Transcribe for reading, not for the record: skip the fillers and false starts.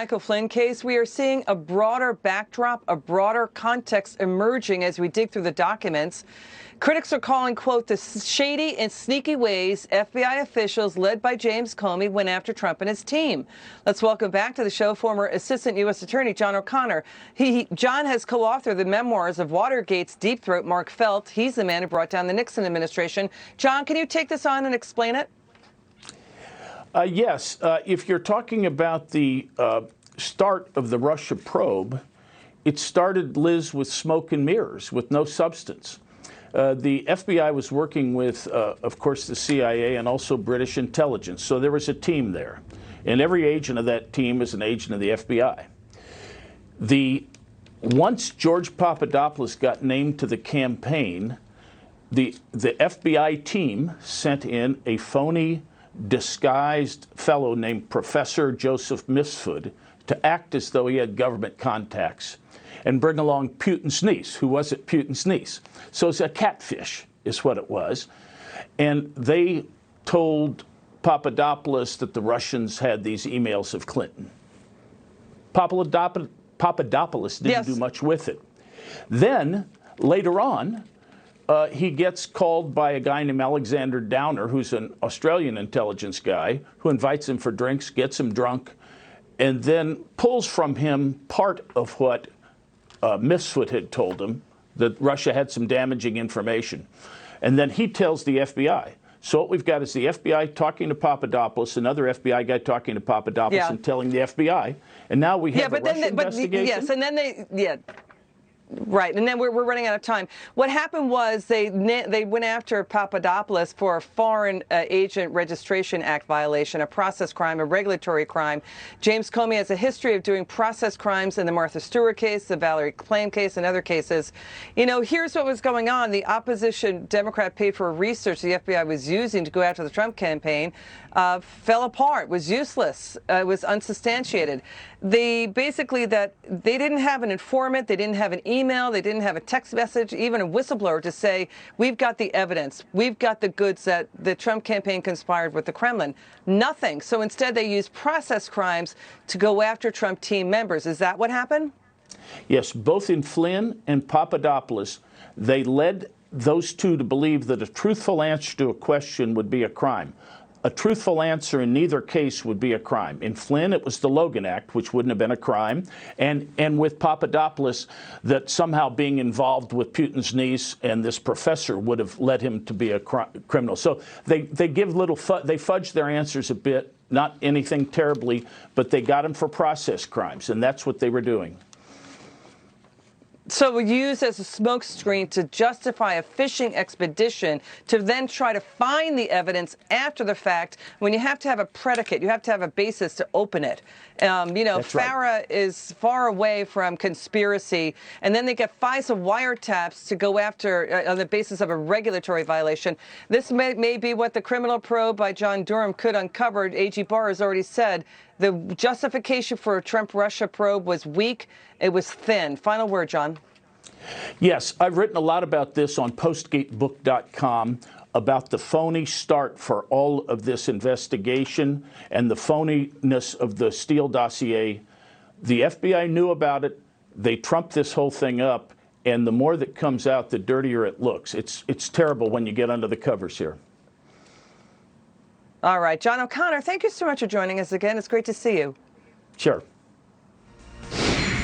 Michael Flynn case, we are seeing a broader backdrop, a broader context emerging as we dig through the documents. Critics are calling, quote, the shady and sneaky ways FBI officials led by James Comey went after Trump and his team. Let's welcome back to the show former Assistant U.S. Attorney John O'Connor. John has co-authored the memoirs of Watergate's deep throat, Mark Felt. He's the man who brought down the Nixon administration. John, can you take this on and explain it? Yes. If you're talking about the start of the Russia probe, it started, Liz, with smoke and mirrors, with no substance. The FBI was working with, of course, the CIA and also British intelligence. So there was a team there. And every agent of that team is an agent of the FBI. Once George Papadopoulos got named to the campaign, the FBI team sent in a phony, disguised fellow named Professor Joseph Misford to act as though he had government contacts and bring along Putin's niece, who wasn't Putin's niece. So it's a catfish, is what it was. And they told Papadopoulos that the Russians had these emails of Clinton. Papadopoulos didn't do much with it. Then, later on, he gets called by a guy named Alexander Downer, who's an Australian intelligence guy, who invites him for drinks, gets him drunk, and then pulls from him part of what Misford had told him, that Russia had some damaging information. And then he tells the FBI. So what we've got is the FBI talking to Papadopoulos, another FBI guy talking to Papadopoulos and telling the FBI. And now we have a Russian investigation. Yes, and then right, and then we're running out of time. What happened was they went after Papadopoulos for a Foreign Agent Registration Act violation, a process crime, a regulatory crime. James Comey has a history of doing process crimes in the Martha Stewart case, the Valerie Plame case, and other cases. You know, here's what was going on. The opposition Democrat paid for research the FBI was using to go after the Trump campaign fell apart, was useless, was unsubstantiated. Basically that they didn't have an informant, they didn't have an email, they didn't have a text message, even a whistleblower to say, we've got the evidence, we've got the goods that the Trump campaign conspired with the Kremlin. Nothing. So instead they used process crimes to go after Trump team members. Is that what happened? Yes, both in Flynn and Papadopoulos, they led those two to believe that a truthful answer to a question would be a crime. A truthful answer in neither case would be a crime. In Flynn, it was the Logan Act, which wouldn't have been a crime. And with Papadopoulos, that somehow being involved with Putin's niece and this professor would have led him to be a criminal. So they give they fudge their answers a bit, not anything terribly, but they got him for process crimes, and that's what they were doing. So used as a smokescreen to justify a fishing expedition to then try to find the evidence after the fact. When you have to have a predicate, you have to have a basis to open it. You know, FARA is far away from conspiracy, and then they get FISA wiretaps to go after on the basis of a regulatory violation. This may be what the criminal probe by John Durham could uncover. AG Barr has already said the justification for a Trump-Russia probe was weak. It was thin. Final word, John. Yes, I've written a lot about this on postgatebook.com, about the phony start for all of this investigation and the phoniness of the Steele dossier. The FBI knew about it. They trumped this whole thing up. And the more that comes out, the dirtier it looks. It's terrible when you get under the covers here. All right. John O'Connor, thank you so much for joining us again. It's great to see you. Sure.